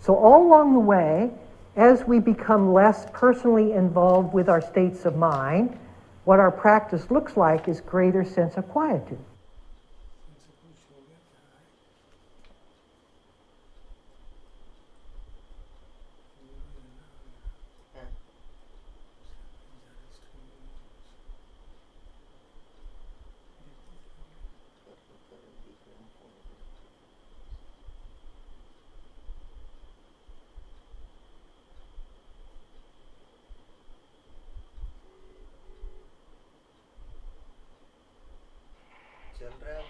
So all along the way, as we become less personally involved with our states of mind, what our practice looks like is greater sense of quietude. चल रहा है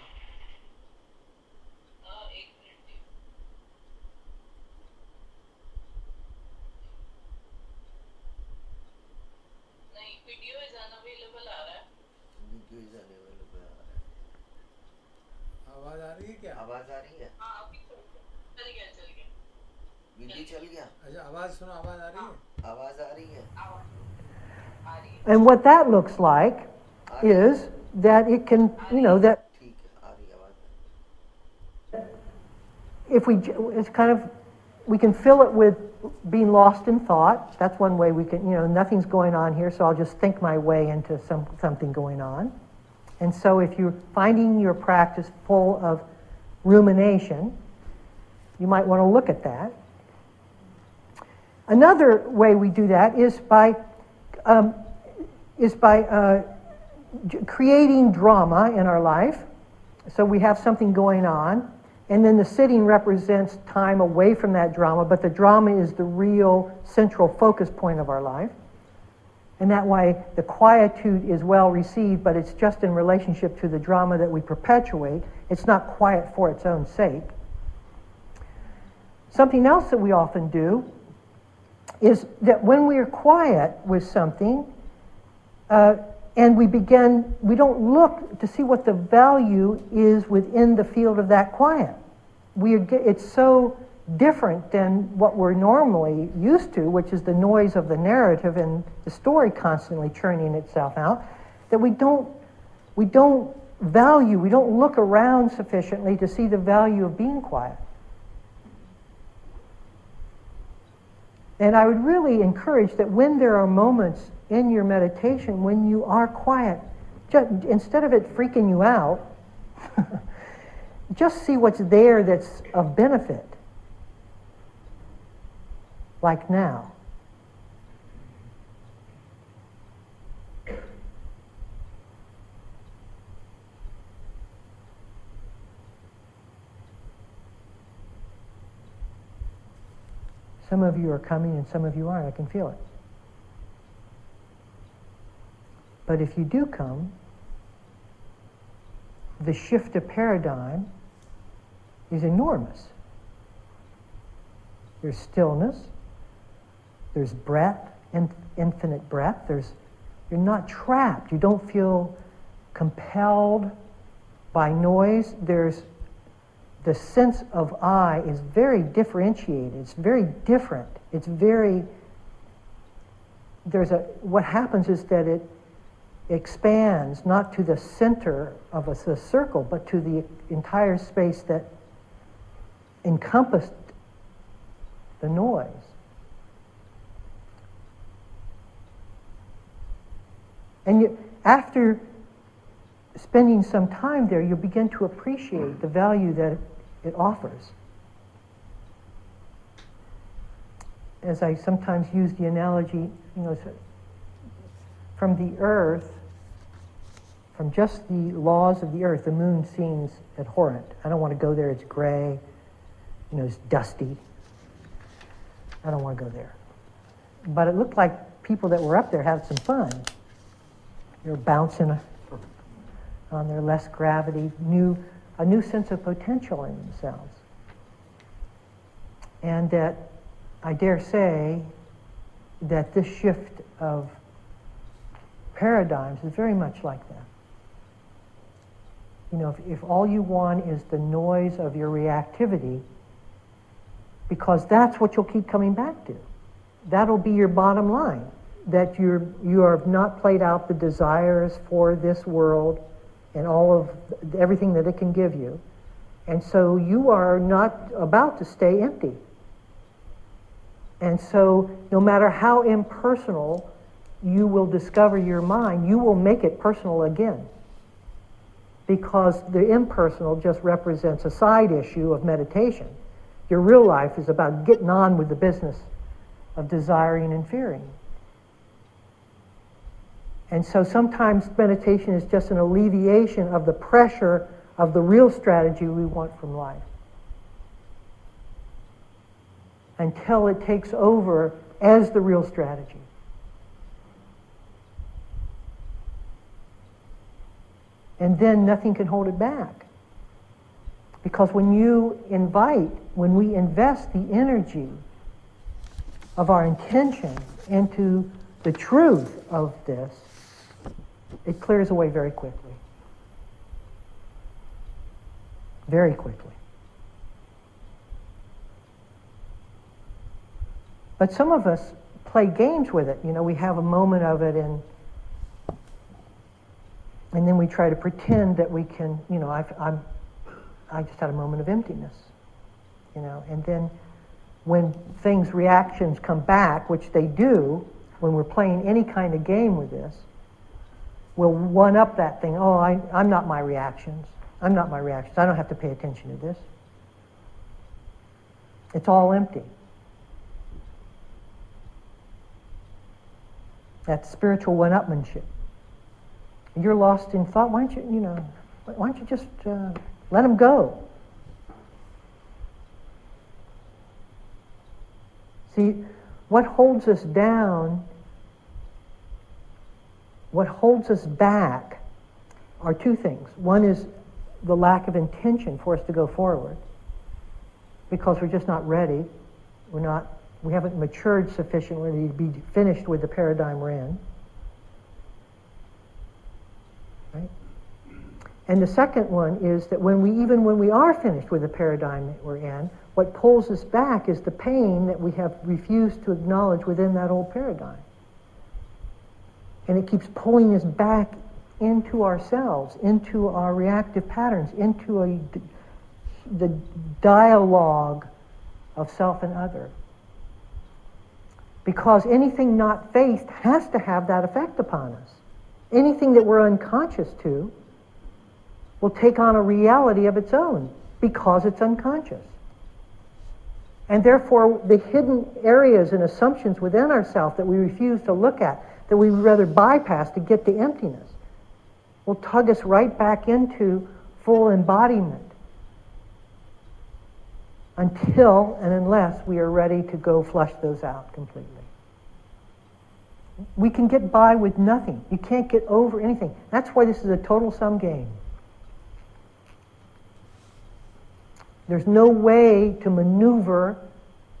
एक minute नहीं video is unavailable आ रहा है video is unavailable आ रहा है आवाज आ रही है क्या? आवाज आ रही है हाँ अभी चल गया वीडियो चल गया अच्छा आवाज सुनो आवाज आ रही है आवाज आ रही है आवाज आ रही है And what that looks like is that it can, that ठीक है आ रही है आवाज if we, it's kind of, we can fill it with being lost in thought. That's one way we can, nothing's going on here, so I'll just think my way into something going on. And so if you're finding your practice full of rumination, you might want to look at that. Another way we do that is by creating drama in our life. So we have something going on, and then the sitting represents time away from that drama, but the drama is the real central focus point of our life. And that way the quietude is well received, but it's just in relationship to the drama that we perpetuate. It's not quiet for its own sake. Something else that we often do is that when we are quiet with something, and we don't look to see what the value is within the field of that quiet. It's so different than what we're normally used to, which is the noise of the narrative and the story constantly churning itself out, that we don't look around sufficiently to see the value of being quiet. And I would really encourage that when there are moments in your meditation when you are quiet, instead of it freaking you out, just see what's there that's of benefit. Like now. Some of you are coming and some of you aren't. I can feel it. But if you do come, the shift of paradigm is enormous. There's stillness, there's breath, infinite breath. You're not trapped. You don't feel compelled by noise. The sense of I is very differentiated. It's very different. What happens is that it expands not to the center of the circle, but to the entire space that encompassed the noise. And after spending some time there, you'll begin to appreciate the value that it offers. As I sometimes use the analogy, from the earth, from just the laws of the earth, the moon seems abhorrent. I don't want to go there. It's gray. It's dusty. I don't want to go there. But it looked like people that were up there had some fun. They were bouncing on their less gravity, a new sense of potential in themselves. And that I dare say that this shift of paradigms is very much like that. If all you want is the noise of your reactivity, because that's what you'll keep coming back to. That'll be your bottom line, that you have not played out the desires for this world and all of everything that it can give you. And so you are not about to stay empty. And so no matter how impersonal you will discover your mind, you will make it personal again. Because the impersonal just represents a side issue of meditation. Your real life is about getting on with the business of desiring and fearing. And so sometimes meditation is just an alleviation of the pressure of the real strategy we want from life. Until it takes over as the real strategy. And then nothing can hold it back. Because when we invest the energy of our intention into the truth of this, it clears away very quickly. Very quickly. But some of us play games with it. We have a moment of it and then we try to pretend that we can, I just had a moment of emptiness, and then when reactions come back, which they do, when we're playing any kind of game with this, we'll one-up that thing. Oh, I'm not my reactions. I'm not my reactions. I don't have to pay attention to this. It's all empty. That's spiritual one-upmanship. You're lost in thought. Why don't you just let them go? See, what holds us down, what holds us back are two things. One is the lack of intention for us to go forward because we're just not ready. We haven't matured sufficiently to be finished with the paradigm we're in. Right? And the second one is that when we are finished with the paradigm that we're in, what pulls us back is the pain that we have refused to acknowledge within that old paradigm. And it keeps pulling us back into ourselves, into our reactive patterns, into the dialogue of self and other. Because anything not faced has to have that effect upon us. Anything that we're unconscious to will take on a reality of its own because it's unconscious. And therefore, the hidden areas and assumptions within ourselves that we refuse to look at, that we would rather bypass to get to emptiness, will tug us right back into full embodiment until and unless we are ready to go flush those out completely. We can get by with nothing. You can't get over anything. That's why this is a total sum game. There's no way to maneuver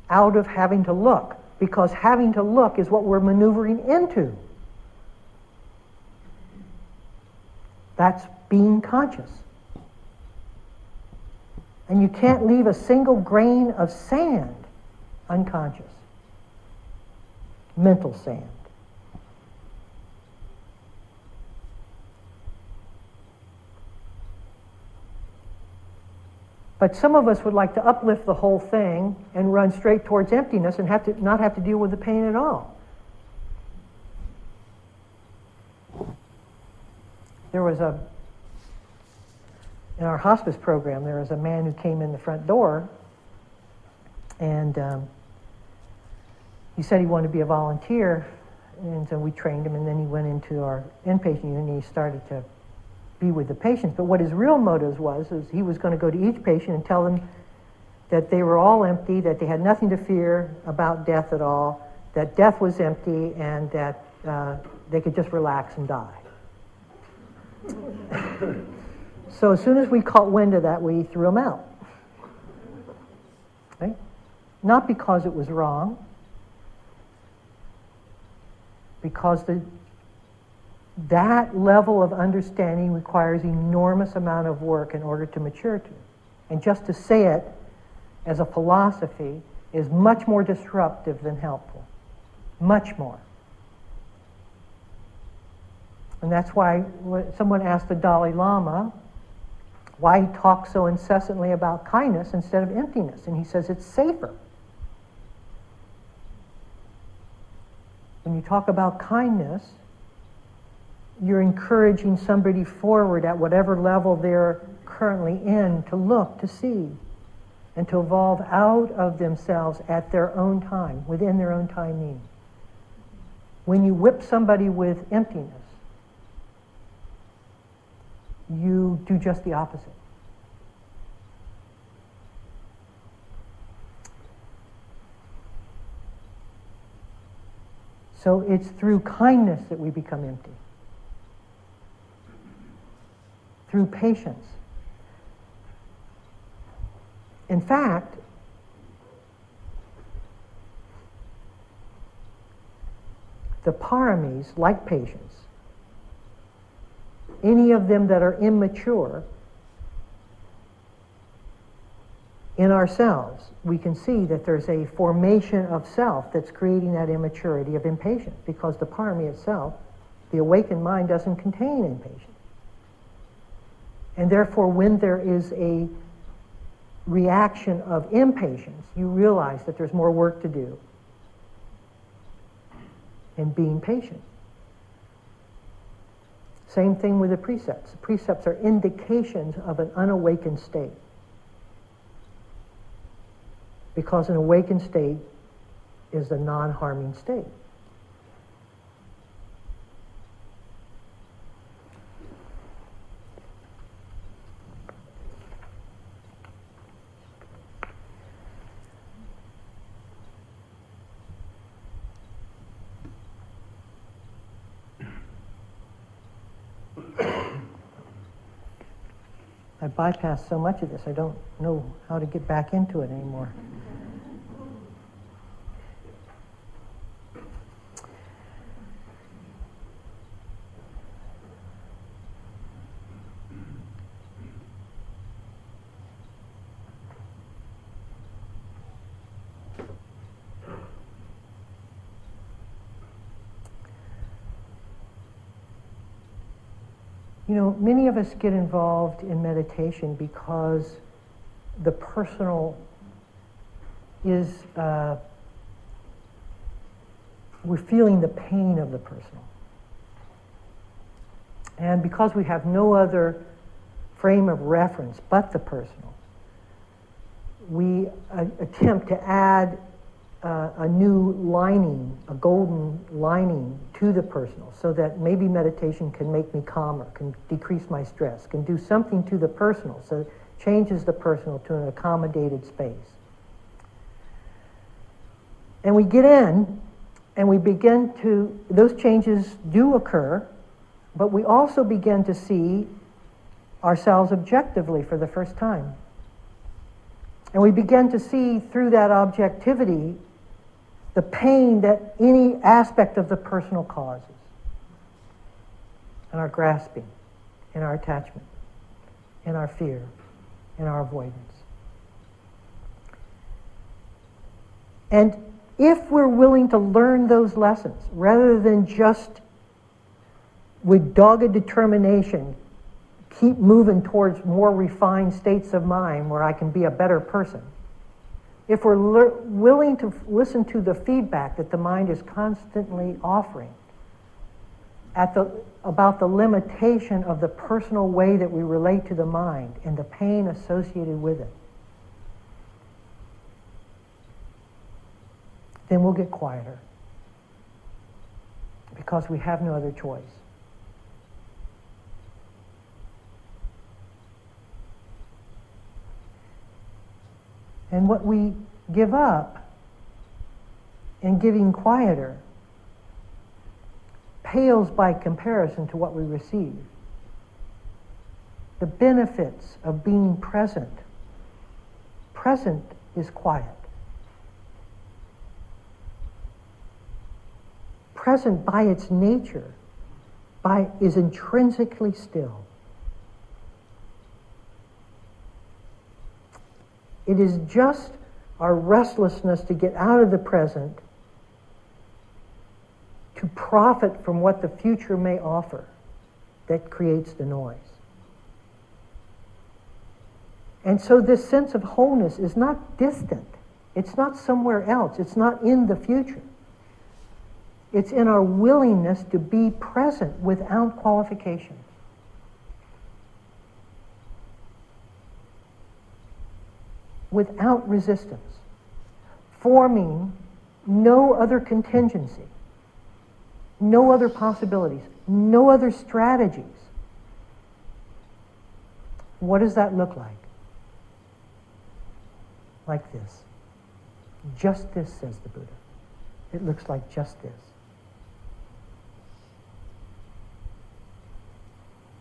out of having to look, because having to look is what we're maneuvering into. That's being conscious. And you can't leave a single grain of sand unconscious. Mental sand. But some of us would like to uplift the whole thing and run straight towards emptiness and not have to deal with the pain at all. In our hospice program, there was a man who came in the front door, and he said he wanted to be a volunteer, and so we trained him, and then he went into our inpatient unit and he started to be with the patients. But what his real motives is he was going to go to each patient and tell them that they were all empty, that they had nothing to fear about death at all, that death was empty, and that they could just relax and die. So as soon as we caught wind of that, we threw him out. Right? Not because it was wrong, because that level of understanding requires enormous amount of work in order to mature to. And just to say it as a philosophy is much more disruptive than helpful. Much more. And that's why someone asked the Dalai Lama why he talks so incessantly about kindness instead of emptiness. And he says it's safer. When you talk about kindness, you're encouraging somebody forward at whatever level they're currently in to look, to see, and to evolve out of themselves at their own time, within their own timing. When you whip somebody with emptiness, you do just the opposite. So it's through kindness that we become empty. Through patience. In fact, the paramis, like patience, any of them that are immature in ourselves, we can see that there's a formation of self that's creating that immaturity of impatience, because the parami itself, the awakened mind, doesn't contain impatience. And therefore, when there is a reaction of impatience, you realize that there's more work to do in being patient. Same thing with the precepts. The precepts are indications of an unawakened state. Because an awakened state is the non-harming state. I bypassed so much of this, I don't know how to get back into it anymore. You know, many of us get involved in meditation because the personal is, we're feeling the pain of the personal. And because we have no other frame of reference but the personal, we attempt to add a new lining, a golden lining to the personal, so that maybe meditation can make me calmer, can decrease my stress, can do something to the personal, so it changes the personal to an accommodated space. And we get in, and we begin to, those changes do occur, but we also begin to see ourselves objectively for the first time. And we begin to see through that objectivity the pain that any aspect of the personal causes, and our grasping, and our attachment, and our fear, and our avoidance. And if we're willing to learn those lessons, rather than just with dogged determination keep moving towards more refined states of mind where I can be a better person, if we're willing to listen to the feedback that the mind is constantly offering about the limitation of the personal way that we relate to the mind and the pain associated with it, then we'll get quieter, because we have no other choice. And what we give up in getting quieter pales by comparison to what we receive. The benefits of being present. Present is quiet. Present by its nature is intrinsically still. It is just our restlessness to get out of the present, to profit from what the future may offer, that creates the noise. And so this sense of wholeness is not distant. It's not somewhere else. It's not in the future. It's in our willingness to be present without qualifications. Without resistance. Forming no other contingency, no other possibilities, no other strategies. What does that look like? Like this. Just this, says the Buddha. It looks like just this.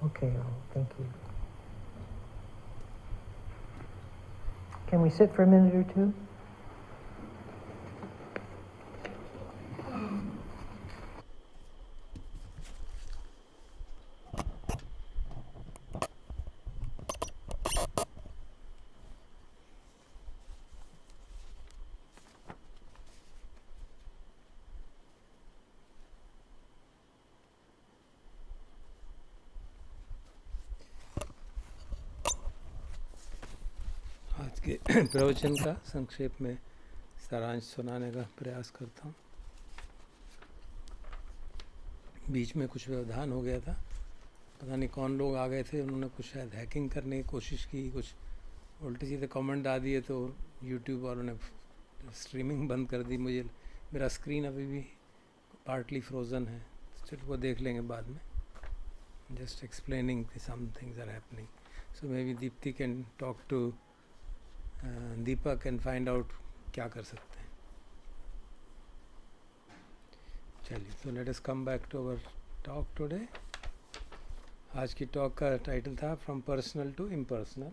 Okay, thank you. Can we sit for a minute or two? आज के प्रवचन का संक्षेप में सारांश सुनाने का प्रयास करता हूँ। बीच में कुछ व्यवधान हो गया था, पता नहीं कौन लोग आ गए थे, उन्होंने कुछ शायद हैकिंग करने की कोशिश की, कुछ उल्टे सीधे कमेंट आ दिए तो यूट्यूब वालों ने स्ट्रीमिंग बंद कर दी। मुझे मेरा स्क्रीन अभी भी पार्टली फ्रोज़न है, चलो वो देख लेंगे बाद में। Just explaining some things are happening, so may be Deepti can talk to Deepak and find out क्या कर सकते हैं। चलिए, तो let us come back to our talk today. आज की टॉक का टाइटल था फ्रॉम पर्सनल टू इम्पर्सनल।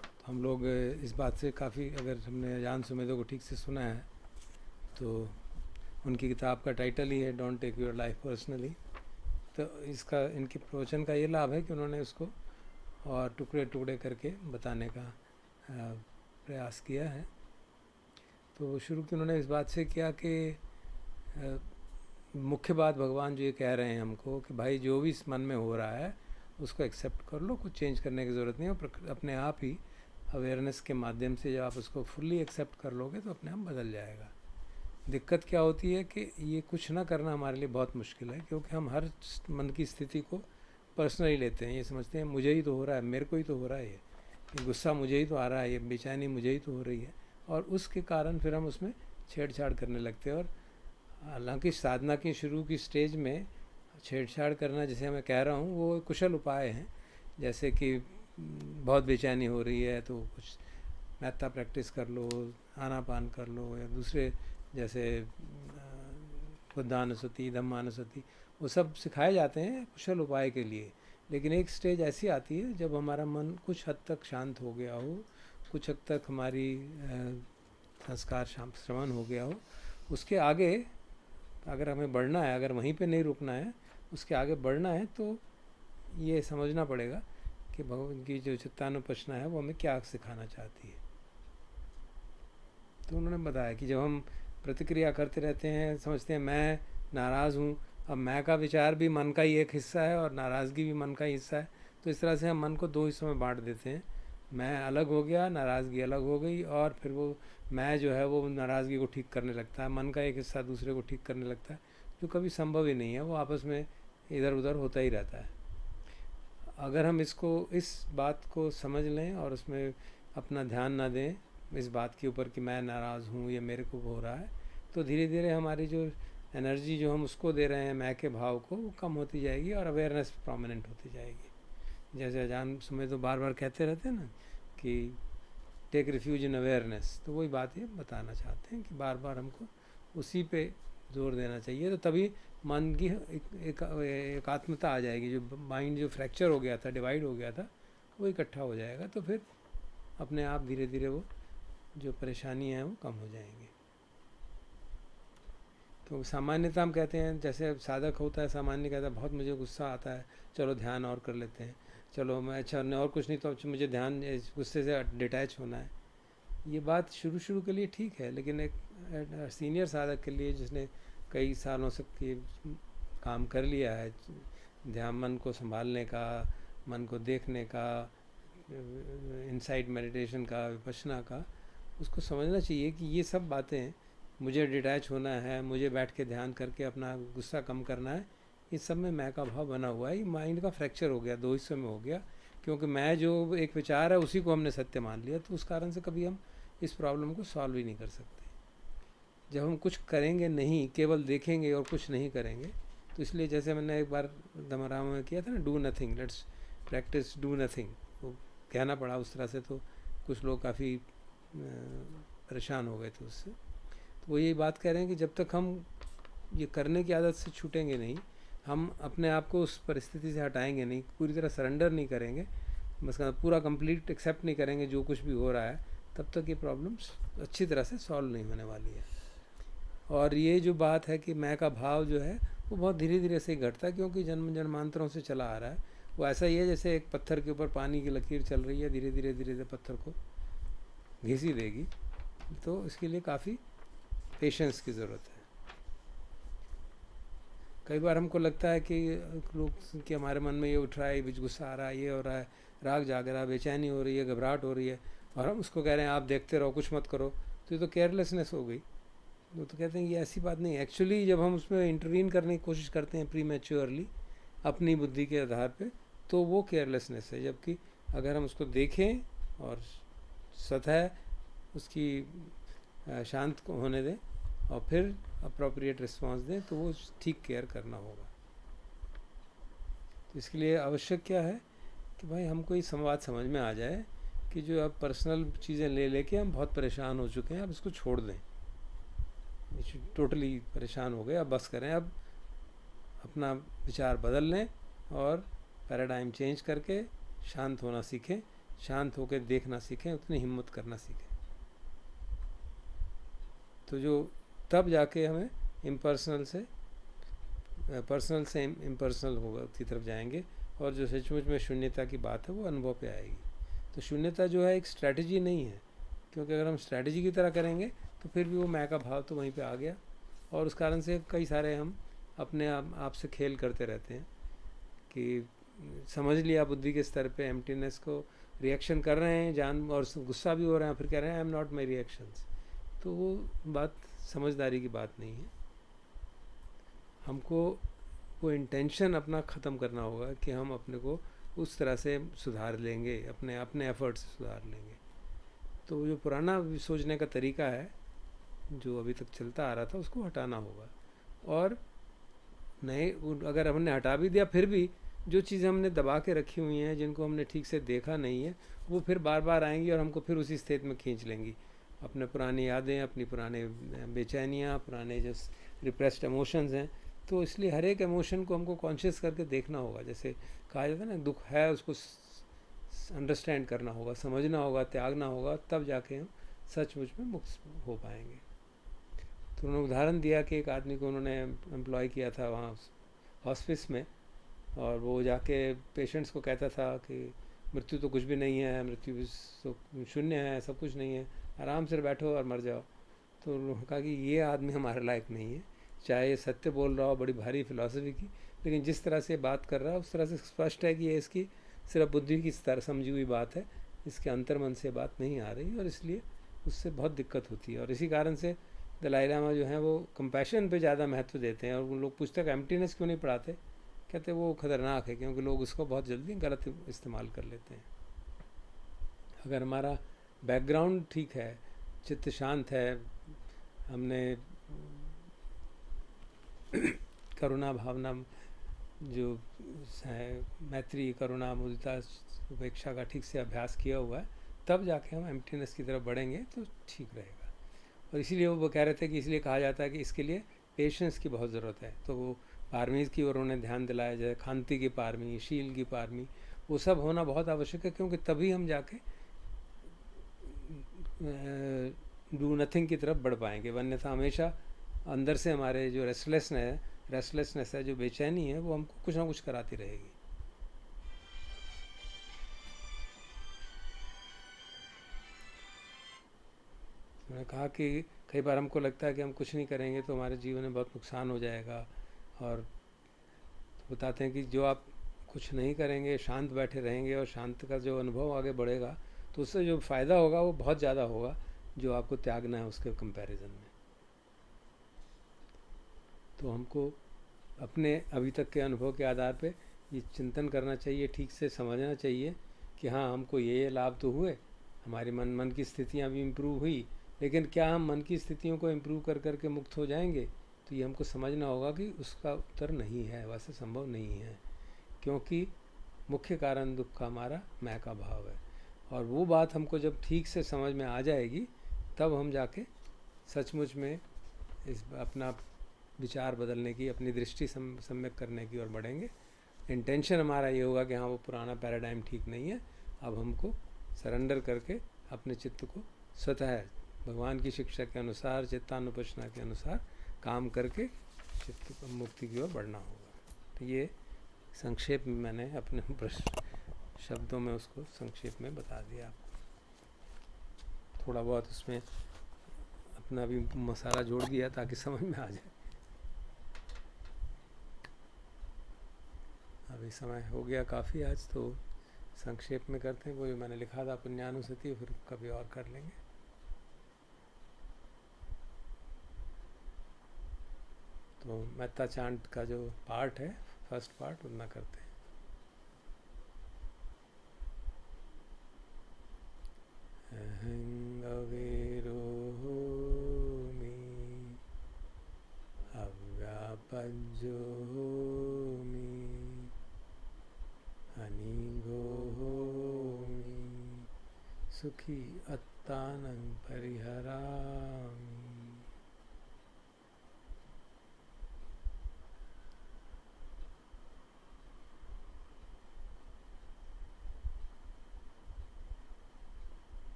तो हम लोग इस बात से काफ़ी, अगर हमने जान सुमेदो को ठीक से सुना है तो उनकी किताब का टाइटल ही है don't take your life personally. तो इसका, इनके प्रवचन का ये लाभ है कि उन्होंने उसको और टुकड़े टुकड़े करके बताने का प्रयास किया है। तो शुरू की उन्होंने इस बात से किया कि मुख्य बात भगवान जो ये कह रहे हैं हमको कि भाई जो भी इस मन में हो रहा है उसको एक्सेप्ट कर लो, कुछ चेंज करने की ज़रूरत नहीं है। और अपने आप ही अवेयरनेस के माध्यम से जब आप उसको फुल्ली एक्सेप्ट कर लोगे तो अपने आप बदल जाएगा। दिक्कत क्या होती है कि ये कुछ ना करना हमारे लिए बहुत मुश्किल है, क्योंकि हम हर मन की स्थिति को पर्सनली लेते हैं। ये समझते हैं मुझे ही तो हो रहा है, मेरे को ही तो हो रहा है, ये गुस्सा मुझे ही तो आ रहा है, ये बेचैनी मुझे ही तो हो रही है, और उसके कारण फिर हम उसमें छेड़छाड़ करने लगते हैं। और हालांकि साधना की शुरू की स्टेज में छेड़छाड़ करना, जैसे मैं कह रहा हूँ, वो कुशल उपाय हैं। जैसे कि बहुत बेचैनी हो रही है तो कुछ मेहता प्रैक्टिस कर लो, आनापान कर लो, या दूसरे जैसे बुद्धानुस्मृति, धम्मानुस्मृति, वो सब सिखाए जाते हैं कुशल उपाय के लिए। लेकिन एक स्टेज ऐसी आती है जब हमारा मन कुछ हद तक शांत हो गया हो, कुछ हद तक हमारी संस्कार श्रवण हो गया हो, उसके आगे अगर हमें बढ़ना है, अगर वहीं पे नहीं रुकना है, उसके आगे बढ़ना है, तो ये समझना पड़ेगा कि भगवान की जो चित्तानुपश्ना है वो हमें क्या सिखाना चाहती है। तो उन्होंने बताया कि जब हम प्रतिक्रिया करते रहते हैं, समझते हैं मैं नाराज़ हूँ, अब मैं का विचार भी मन का ही एक हिस्सा है और नाराज़गी भी मन का ही हिस्सा है। तो इस तरह से हम मन को दो हिस्सों में बांट देते हैं, मैं अलग हो गया, नाराज़गी अलग हो गई, और फिर वो मैं जो है वो नाराज़गी को ठीक करने लगता है, मन का एक हिस्सा दूसरे को ठीक करने लगता है, जो कभी संभव ही नहीं है, वो आपस में इधर उधर होता ही रहता है। अगर हम इस बात को समझ लें और उसमें अपना ध्यान ना दें इस बात के ऊपर कि मैं नाराज़ हूँ या मेरे को हो रहा है, तो धीरे धीरे हमारी जो एनर्जी जो हम उसको दे रहे हैं, मैं के भाव को, वो कम होती जाएगी और अवेयरनेस प्रोमिनेंट होती जाएगी। जैसे जान सुमें तो बार बार कहते रहते हैं ना कि टेक रिफ्यूज इन अवेयरनेस, तो वही बात ये बताना चाहते हैं कि बार बार हमको उसी पे जोर देना चाहिए। तो तभी मन की एकात्मता आ जाएगी, जो माइंड जो फ्रैक्चर हो गया था, डिवाइड हो गया था, वो इकट्ठा हो जाएगा। तो फिर अपने आप धीरे धीरे वो जो परेशानी है वो कम हो जाएंगी। तो सामान्यता हम कहते हैं, जैसे साधक होता है सामान्य कहता है बहुत मुझे गुस्सा आता है, चलो ध्यान और कर लेते हैं, चलो मैं अच्छा और कुछ नहीं तो मुझे ध्यान गुस्से से डिटैच होना है। ये बात शुरू शुरू के लिए ठीक है, लेकिन एक सीनियर साधक के लिए जिसने कई सालों से काम कर लिया है, ध्यान मन को संभालने का, मन को देखने का, इनसाइट मेडिटेशन का, विपश्यना का, उसको समझना चाहिए कि ये सब बातें मुझे डिटैच होना है, मुझे बैठ के ध्यान करके अपना गुस्सा कम करना है, इस सब में मैं का भाव बना हुआ है। ये माइंड का फ्रैक्चर हो गया, दो हिस्सों में हो गया, क्योंकि मैं जो एक विचार है उसी को हमने सत्य मान लिया, तो उस कारण से कभी हम इस प्रॉब्लम को सॉल्व ही नहीं कर सकते। जब हम कुछ करेंगे नहीं, केवल देखेंगे और कुछ नहीं करेंगे, तो इसलिए जैसे मैंने एक बार दमराम में किया था ना, do nothing, let's practice do nothing, वो कहना पड़ा उस तरह से, तो कुछ लोग काफ़ी परेशान हो गए थे उससे। तो वो यही बात कह रहे हैं कि जब तक हम ये करने की आदत से छूटेंगे नहीं, हम अपने आप को उस परिस्थिति से हटाएंगे नहीं, पूरी तरह सरेंडर नहीं करेंगे, बस पूरा कंप्लीट एक्सेप्ट नहीं करेंगे जो कुछ भी हो रहा है, तब तक ये प्रॉब्लम्स अच्छी तरह से सॉल्व नहीं होने वाली है। और ये जो बात है कि मैं का भाव जो है वो बहुत धीरे धीरे से ही घटता है, क्योंकि जन्म जन्मांतरों से चला आ रहा है। वो ऐसा ही है जैसे एक पत्थर के ऊपर पानी की लकीर चल रही है, धीरे धीरे धीरे धीरे पत्थर को घिस ही देगी। तो इसके लिए काफ़ी पेशेंस की ज़रूरत है। कई बार हमको लगता है कि लोग कि हमारे मन में ये उठ रहा है, बीच गुस्सा आ रहा है, ये हो रहा है, राग जाग रहा है, बेचैनी हो रही है, घबराहट हो रही है, और हम उसको कह रहे हैं आप देखते रहो, कुछ मत करो, तो ये तो केयरलेसनेस हो गई। वो तो कहते हैं ये ऐसी बात नहीं है। एक्चुअली जब हम उसमें इंटरवीन करने की कोशिश करते हैं प्रीमैच्योरली अपनी बुद्धि के आधार पे, तो वो केयरलेसनेस है। जबकि अगर हम उसको देखें और सतह उसकी शांत को होने दें और फिर अप्रोप्रिएट रिस्पांस दें, तो वो ठीक केयर करना होगा। तो इसके लिए आवश्यक क्या है कि भाई हमको ये संवाद समझ में आ जाए कि जो अब पर्सनल चीज़ें ले लेके हम बहुत परेशान हो चुके हैं, अब इसको छोड़ दें, टोटली परेशान हो गए, अब बस करें, अब अपना विचार बदल लें और पैराडाइम चेंज करके शांत होना सीखें, शांत होकर देखना सीखें, उतनी हिम्मत करना सीखें। तो जो तब जाके हमें इम्पर्सनल से पर्सनल से इम्पर्सनल होगा की तरफ जाएंगे, और जो सचमुच में शून्यता की बात है वो अनुभव पे आएगी। तो शून्यता जो है एक स्ट्रैटेजी नहीं है, क्योंकि अगर हम स्ट्रैटेजी की तरह करेंगे तो फिर भी वो मैं का भाव तो वहीं पे आ गया, और उस कारण से कई सारे हम अपने आप से खेल करते रहते हैं कि समझ लिया बुद्धि के स्तर पे एम्प्टीनेस को, रिएक्शन कर रहे हैं जान, और गुस्सा भी हो रहे हैं, फिर कह रहे हैं I am not my reactions. तो वो बात समझदारी की बात नहीं है। हमको वो इंटेंशन अपना ख़त्म करना होगा कि हम अपने को उस तरह से सुधार लेंगे, अपने एफर्ट से सुधार लेंगे। तो जो पुराना सोचने का तरीका है जो अभी तक चलता आ रहा था, उसको हटाना होगा। और नए अगर हमने हटा भी दिया, फिर भी जो चीज़ें हमने दबा के रखी हुई हैं, जिनको हमने ठीक से देखा नहीं है, वो फिर बार बार आएंगी और हमको फिर उसी स्थिति में खींच लेंगी। अपने पुरानी यादें, अपनी पुराने बेचैनियाँ, पुराने जो रिप्रेस्ड इमोशंस हैं। तो इसलिए हर एक इमोशन को हमको कॉन्शियस करके देखना होगा। जैसे कहा जाता है ना, दुख है उसको अंडरस्टैंड करना होगा, समझना होगा, त्यागना होगा, तब जाके हम सचमुच में मुक्त हो पाएंगे। तो उन्होंने उदाहरण दिया कि एक आदमी को उन्होंने एम्प्लॉय किया था वहाँ हॉस्पिस में, और वो जाके पेशेंट्स को कहता था कि मृत्यु तो कुछ भी नहीं है, मृत्यु तो शून्य है, सब कुछ नहीं है, आराम से बैठो और मर जाओ। तो उन्होंने कहा कि ये आदमी हमारे लायक नहीं है, चाहे ये सत्य बोल रहा हो, बड़ी भारी फिलॉसफी की, लेकिन जिस तरह से बात कर रहा है उस तरह से स्पष्ट है कि ये इसकी सिर्फ बुद्धि की तरह समझी हुई बात है, इसके अंतर्मन से बात नहीं आ रही, और इसलिए उससे बहुत दिक्कत होती है। और इसी कारण से दलाई लामा जो हैं वो कंपैशन पे ज़्यादा महत्व देते हैं। और उन लोग पूछते हैं एम्प्टीनेस क्यों नहीं पढ़ाते, कहते वो खतरनाक है, क्योंकि लोग उसको बहुत जल्दी गलत इस्तेमाल कर लेते हैं। अगर हमारा बैकग्राउंड ठीक है, चित्त शांत है, हमने करुणा भावना जो है, मैत्री, करुणा, मुदिता, उपेक्षा का ठीक से अभ्यास किया हुआ है, तब जाके हम एम्प्टीनेस की तरफ बढ़ेंगे तो ठीक रहेगा। और इसीलिए वो कह रहे थे कि इसलिए कहा जाता है कि इसके लिए पेशेंस की बहुत ज़रूरत है। तो वो पारमीज़ की ओर उन्होंने ध्यान दिलाया, जैसे खांति की पारमी, शील की पारमी, वो सब होना बहुत आवश्यक है, क्योंकि तभी हम जाके डू नथिंग की तरफ बढ़ पाएंगे। वन्यथा हमेशा अंदर से हमारे जो रेस्टलेसनेस है, जो बेचैनी है, वो हमको कुछ ना कुछ कराती रहेगी। मैंने कहा कि कई बार हमको लगता है कि हम कुछ नहीं करेंगे तो हमारे जीवन में बहुत नुकसान हो जाएगा, और बताते हैं कि जो आप कुछ नहीं करेंगे, शांत बैठे रहेंगे और शांत का जो अनुभव आगे बढ़ेगा, तो उससे जो फ़ायदा होगा वो बहुत ज़्यादा होगा जो आपको त्यागना है उसके कंपैरिजन में। तो हमको अपने अभी तक के अनुभव के आधार पे ये चिंतन करना चाहिए, ठीक से समझना चाहिए कि हाँ हमको ये लाभ तो हुए, हमारी मन की स्थितियाँ भी इम्प्रूव हुई, लेकिन क्या हम मन की स्थितियों को इम्प्रूव कर कर के मुक्त हो जाएंगे? तो ये हमको समझना होगा कि उसका उत्तर नहीं है, वैसे संभव नहीं है, क्योंकि मुख्य कारण दुख का हमारा मैं का भाव है। और वो बात हमको जब ठीक से समझ में आ जाएगी तब हम जाके सचमुच में इस अपना विचार बदलने की, अपनी दृष्टि सम्यक करने की ओर बढ़ेंगे। इंटेंशन हमारा ये होगा कि हाँ वो पुराना पैराडाइम ठीक नहीं है, अब हमको सरेंडर करके अपने चित्त को स्वतः भगवान की शिक्षा के अनुसार, चित्तानुपसना के अनुसार काम करके चित्त को मुक्ति की ओर बढ़ना होगा। तो ये संक्षेप में मैंने अपने शब्दों में उसको संक्षेप में बता दिया आपको। थोड़ा बहुत उसमें अपना भी मसाला जोड़ दिया ताकि समझ में आ जाए। अभी समय हो गया काफ़ी आज, तो संक्षेप में करते हैं। वो जो मैंने लिखा था पुण्यानुसति, फिर कभी और कर लेंगे। तो मेहता चांट का जो पार्ट है, फर्स्ट पार्ट, उतना करते हैं। अहं अवेरोमि अव्यापज्योमि अनिगोमि सुखी अत्तानं परिहरामि।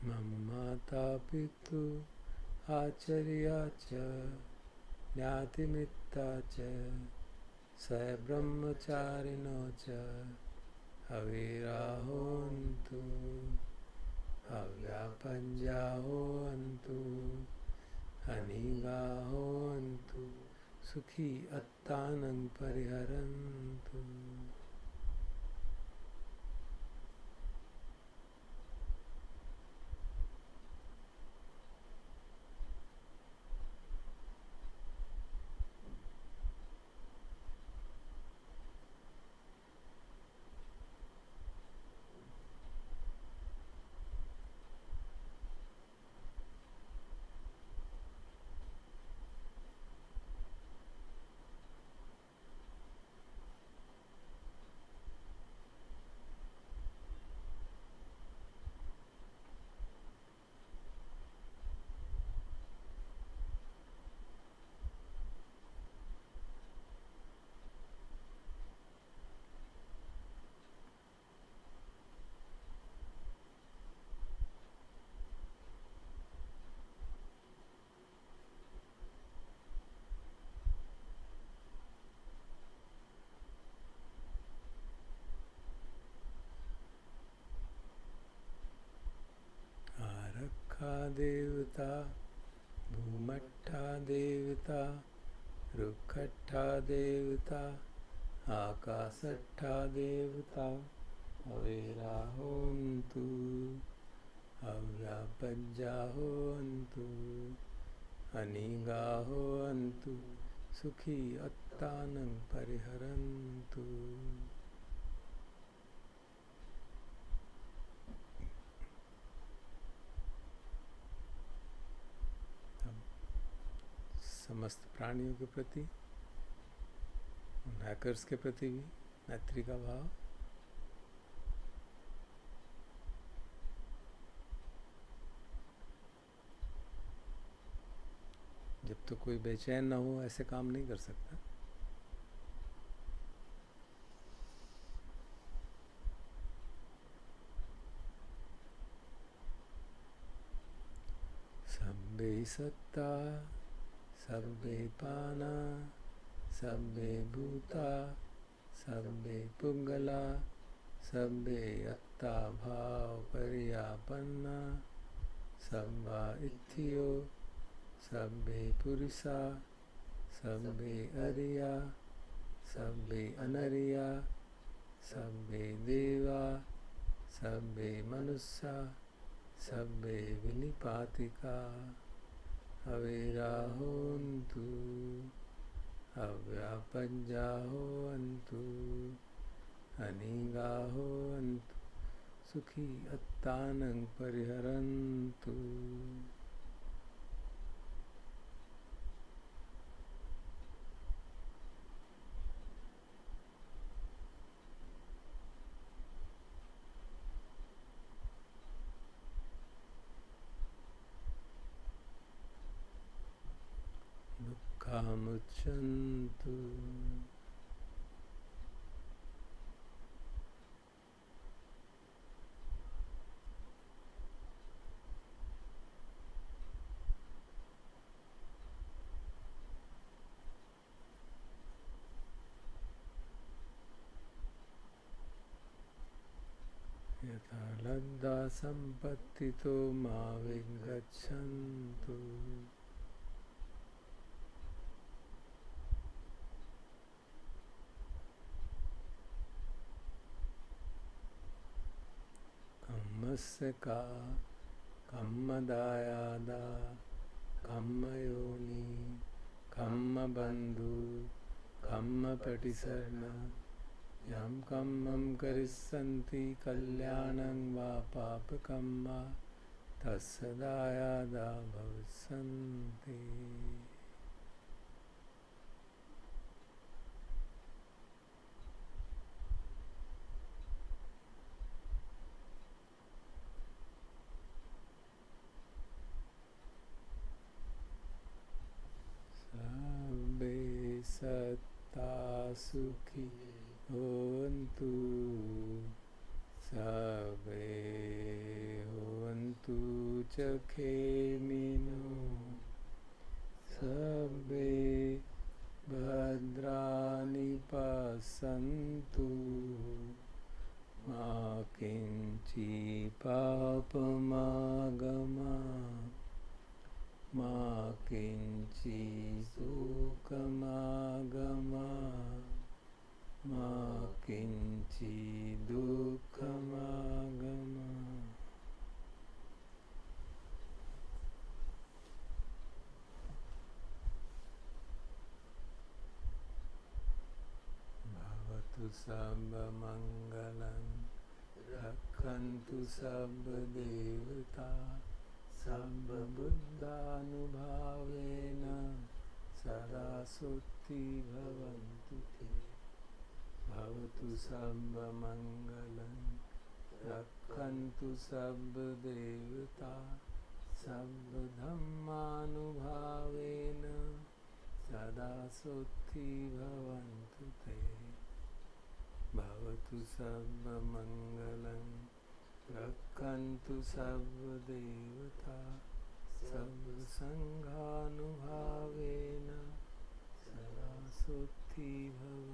मम माता पितु आचार्या च ज्ञातिमित्ता च स ब्रह्मचारिणो च अविराहोन्तु अव्यापञ्जाहोन्तु अनिगाहोन्तु सुखी अत्तानं परिहरन्तु। आरक्षा देवता, भूमट्ठा देवता, रुखट्ठा देवता, आकाशट्ठा देवता अवेराहोन्तु अव्यापज्जाहोन्तु अनिगाहोन्तु सुखी अत्तानं परिहरन्तु। समस्त प्राणियों के प्रति, हैकर्स के प्रति भी मैत्री का भाव। जब तो कोई बेचैन ना हो ऐसे काम नहीं कर सकता। सब्बे सत्ता सब्बे पाना सब्बे भूता सब्बे पुंगला सब्बे अत्ता भाव परियापन्ना सब्बा इत्थियो Sabbe Purisa, Sabbe Ariya, Sabbe Anariya, Sabbe Deva, Sabbe Manussa, Sabbe Vinipatika, Avira Hontu, Avyapajja Hoantu, Aniga Hoantu, Sukhi Attanang Pariharantu. Kamuchantu. Yatha ladda sampattito ma vingachantu. Kammasya ka kammadayada kammayoni kammabandhu kammapatisarna yam kammam karissanti kalyanam va papakamma tassadayada bhavissanti. Sabbe satta sukhi hoantu, sabbe hoantu chakhemino, sabbe bhadrani passantu, ma kinchi papamagama, ma kinchi sukhamagama, ma kinchi dukkhamagama. Bhavatu sabba mangalam, rakhantu sabba devata, sabba buddhanubhavena, sada sutti bhavantu te. Bhavatu sabba mangalam, rakhantu sabba devata, sabba dhammanubhavena, sada sutti bhavantu te. Bhavatu sabba mangalam, rakhantu sabba devata, sabba sanghanubhavena, sada sutti bhavantu.